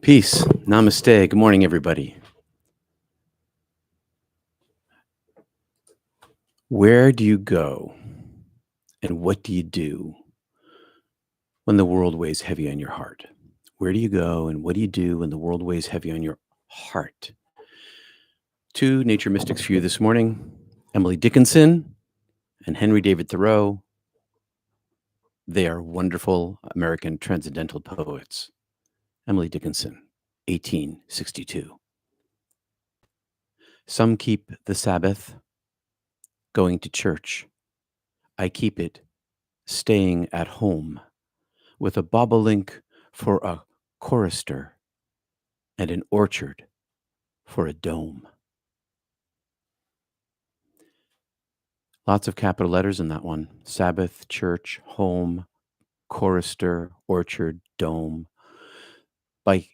Peace. Namaste. Good morning, everybody. Where do you go and what do you do when the world weighs heavy on your heart? Where do you go and what do you do when the world weighs heavy on your heart? Two nature mystics for you this morning, Emily Dickinson and Henry David Thoreau. They are wonderful American transcendental poets. Emily Dickinson, 1862. Some keep the Sabbath going to church. I keep it staying at home with a bobolink for a chorister and an orchard for a dome. Lots of capital letters in that one. Sabbath, church, home, chorister, orchard, dome. By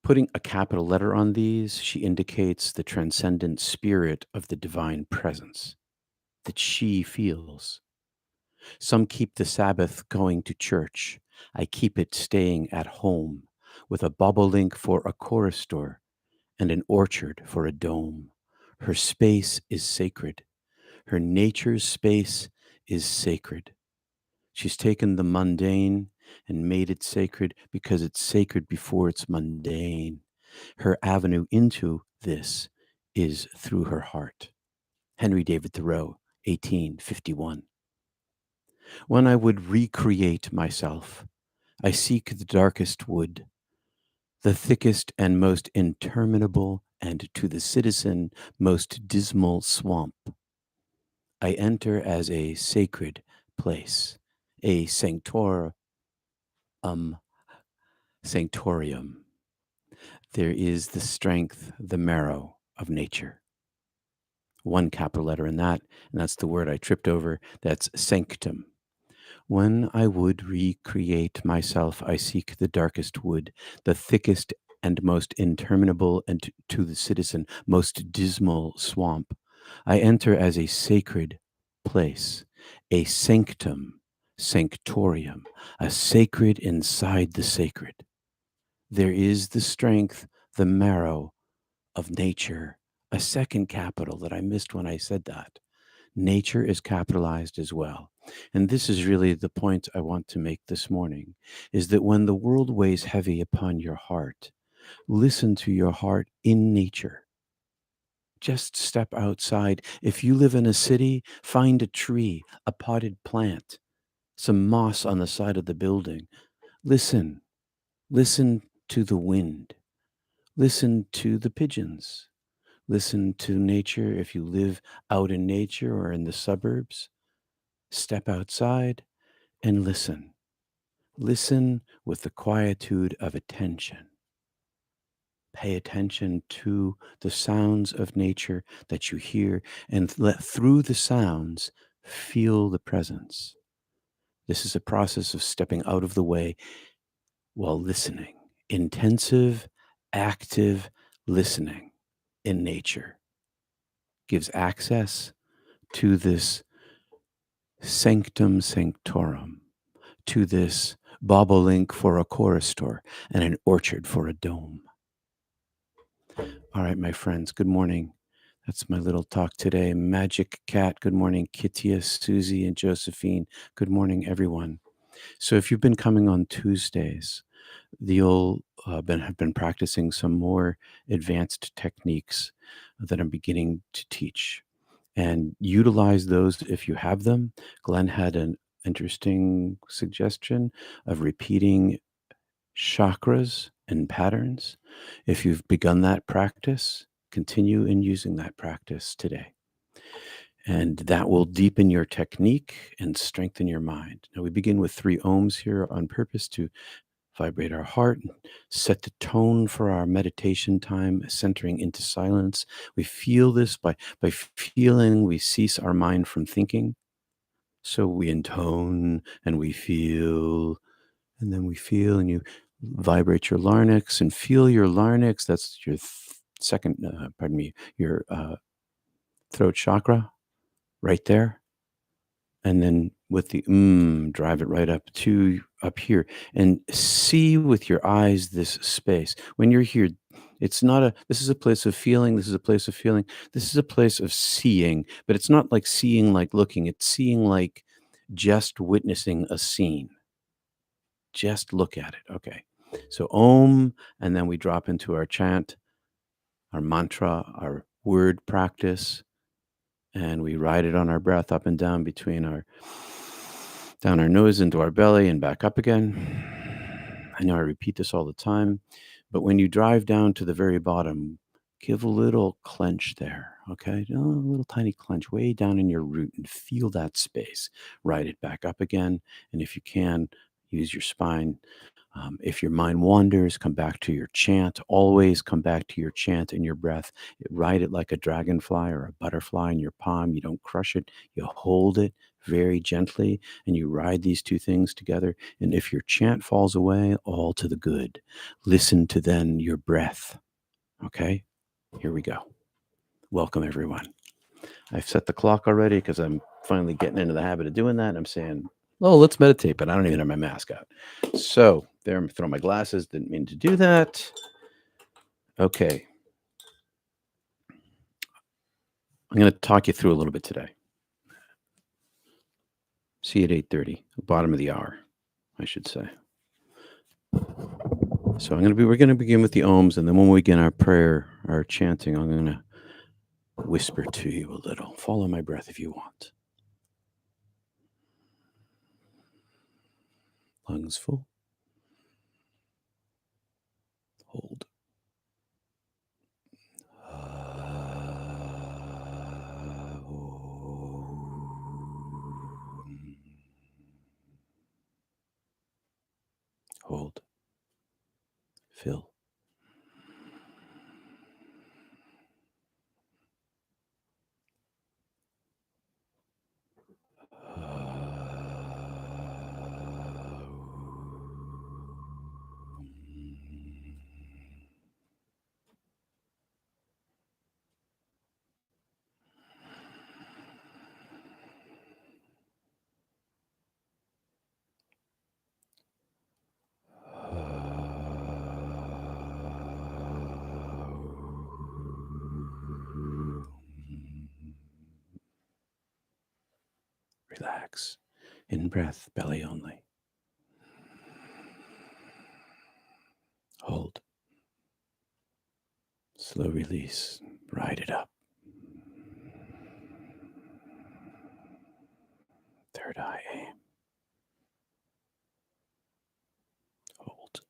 putting a capital letter on these, she indicates the transcendent spirit of the divine presence that she feels. Some keep the Sabbath going to church. I keep it staying at home with a bobolink for a chorister and an orchard for a dome. Her space is sacred. Her nature's space is sacred. She's taken the mundane and made it sacred because it's sacred before it's mundane. Her avenue into this is through her heart. Henry David Thoreau, 1851. When I would recreate myself, I seek the darkest wood, the thickest and most interminable, and to the citizen most dismal swamp. I enter as a sacred place, a sanctorium. There is the strength, the marrow of nature. One capital letter in that, and that's the word I tripped over. That's sanctum. When I would recreate myself, I seek the darkest wood, the thickest and most interminable, and to the citizen most dismal swamp. I enter as a sacred place, a sanctum, sanctorium, a sacred inside the sacred. There is the strength, the marrow of nature. A second capital that I missed when I said that. Nature is capitalized as well. And this is really the point I want to make this morning, is that when the world weighs heavy upon your heart, listen to your heart in nature. Just step outside. If you live in a city, find a tree, a potted plant, some moss on the side of the building. Listen. Listen to the wind. Listen to the pigeons. Listen to nature if you live out in nature or in the suburbs. Step outside and listen. Listen with the quietude of attention. Pay attention to the sounds of nature that you hear, and let through the sounds feel the presence. This is a process of stepping out of the way while listening. Intensive, active listening in nature gives access to this sanctum sanctorum, to this bobolink for a chorister and an orchard for a dome. All right, my friends, good morning. That's my little talk today. Magic Cat, good morning. Kittia, Susie, and Josephine, good morning, everyone. So if you've been coming on Tuesdays, you'll have been practicing some more advanced techniques that I'm beginning to teach. And utilize those if you have them. Glenn had an interesting suggestion of repeating chakras and patterns. If you've begun that practice, continue in using that practice today. And that will deepen your technique and strengthen your mind. Now, we begin with 3 ohms here on purpose to vibrate our heart, and set the tone for our meditation time, centering into silence. We feel this by feeling, we cease our mind from thinking. So we intone and we feel, and then we feel, and you vibrate your larynx and feel your larynx. That's your your throat chakra right there. And then with the drive it right up to up here and see with your eyes this space. When you're here, it's not a this is a place of feeling, this is a place of feeling. This is a place of seeing, but it's not like seeing like looking. It's seeing like just witnessing a scene. Just look at it. Okay. So Om, and then we drop into our chant, our mantra, our word practice, and we ride it on our breath up and down between our down our nose into our belly and back up again. I know I repeat this all the time, but when you drive down to the very bottom, give a little clench there, okay? A little tiny clench way down in your root and feel that space. Ride it back up again, and if you can, use your spine. If your mind wanders, come back to your chant. Always come back to your chant and your breath. Ride it like a dragonfly or a butterfly in your palm. You don't crush it, you hold it very gently, and you ride these two things together. And if your chant falls away, all to the good. Listen to then your breath. Okay, here we go. Welcome, everyone. I've set the clock already because I'm finally getting into the habit of doing that. And I'm saying, oh, let's meditate, but I don't even have my mask out. So there, I'm throwing my glasses. Didn't mean to do that. Okay. I'm going to talk you through a little bit today. See you at 8:30, bottom of the hour, I should say. So we're going to begin with the ohms, and then when we begin our prayer, our chanting, I'm going to whisper to you a little. Follow my breath if you want. Lungs full. Hold. Hold. Fill. Relax. In breath, belly only. Hold. Slow release. Ride it up. Third eye aim. Hold.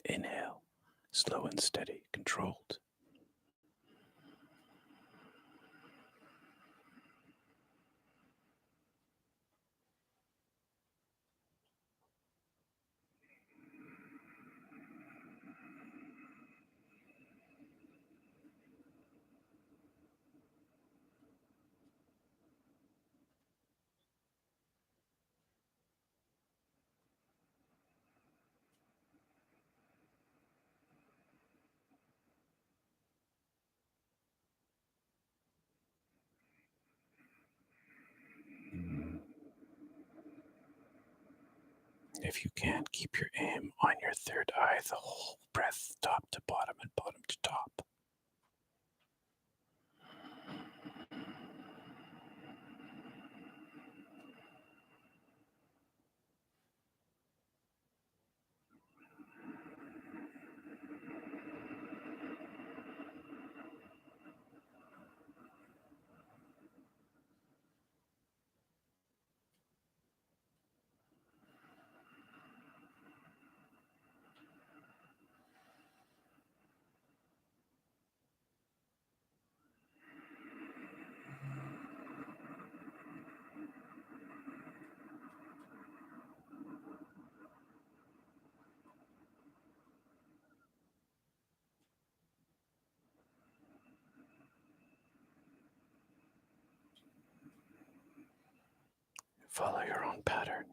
Inhale. Slow and steady. Controlled. If you can, keep your aim on your third eye, the whole breath, top to bottom and bottom to top. Follow your own pattern.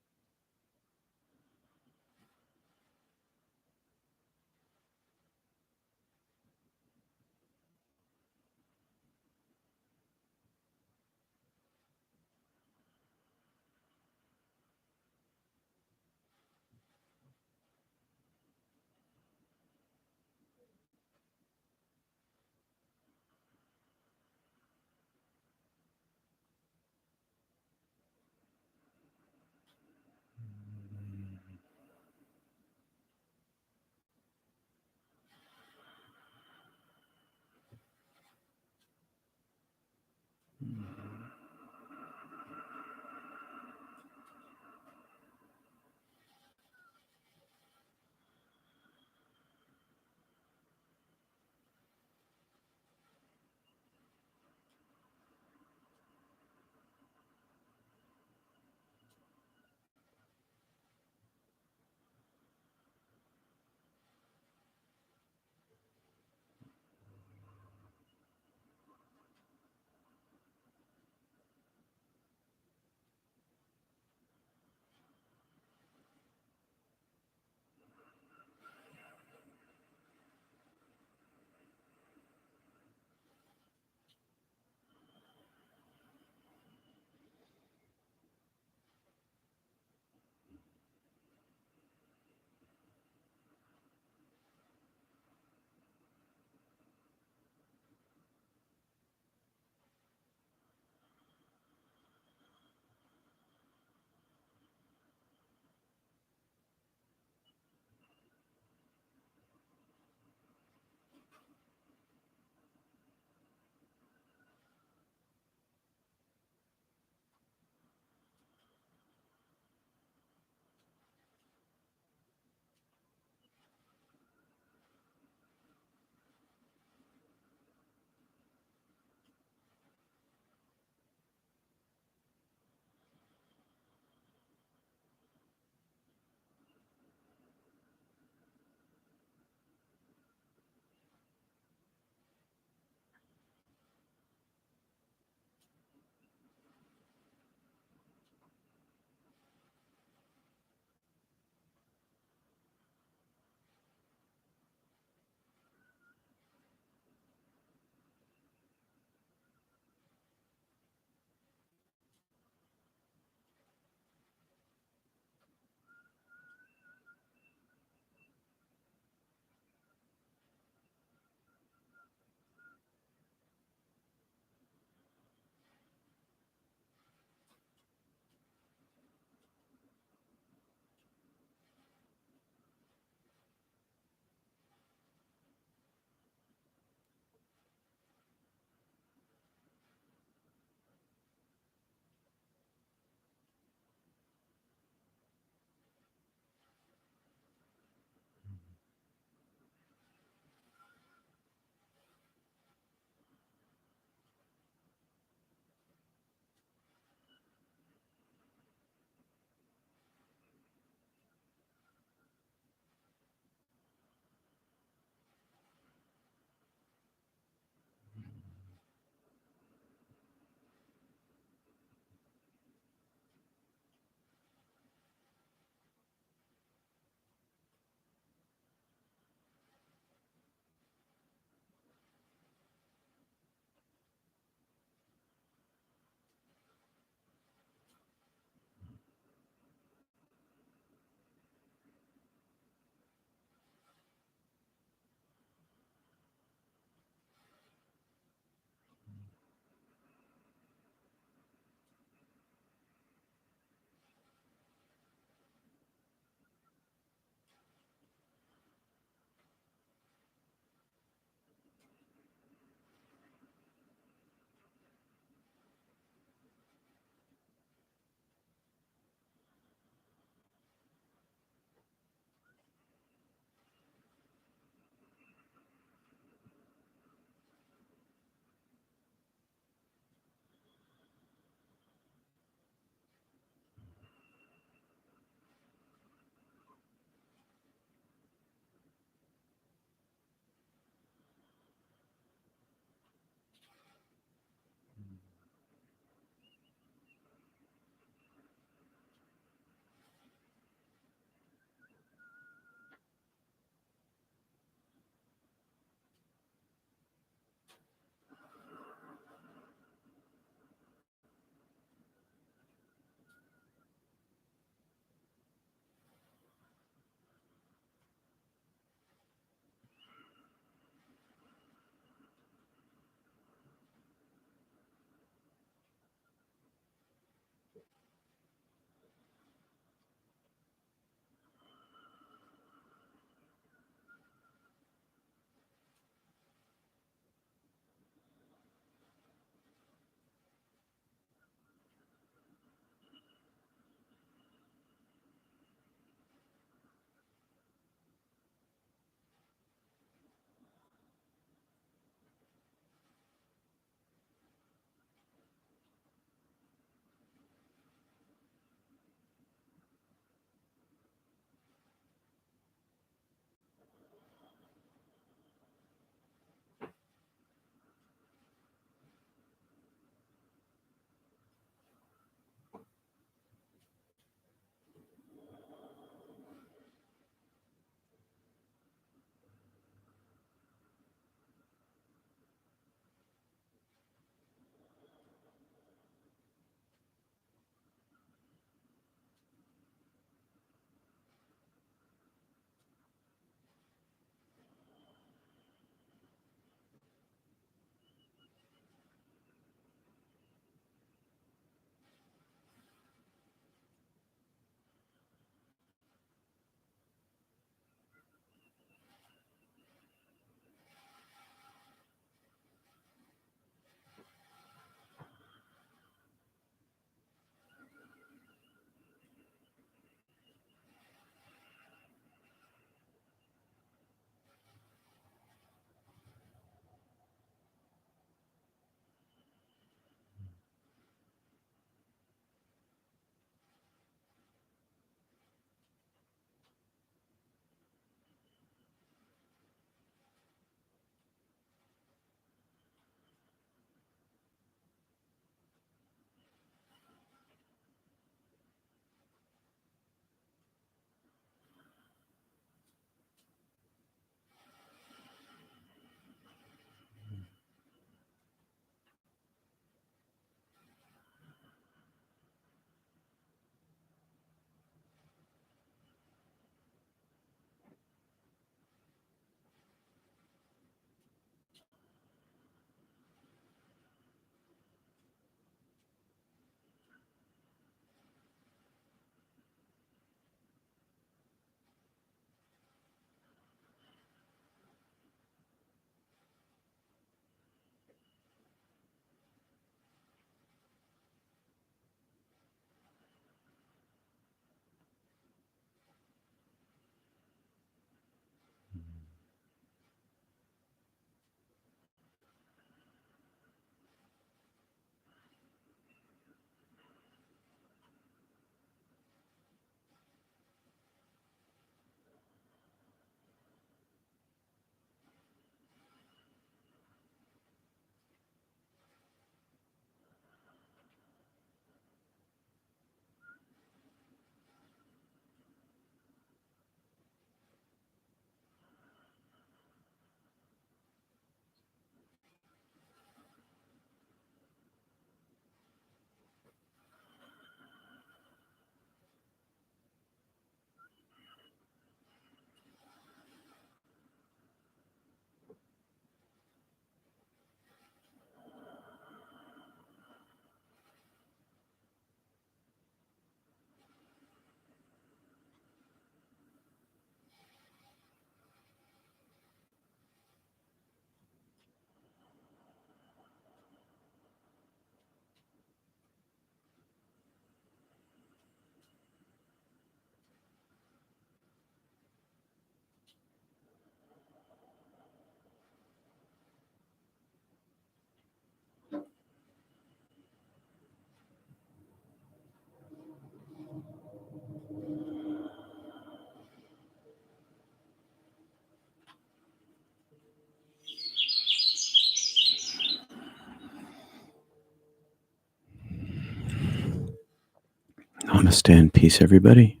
Namaste and peace, everybody.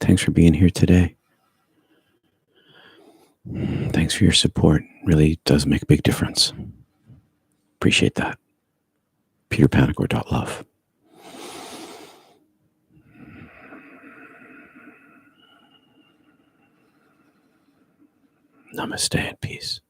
Thanks for being here today. Thanks for your support. Really does make a big difference. Appreciate that. PeterPanagore.love. Namaste and peace.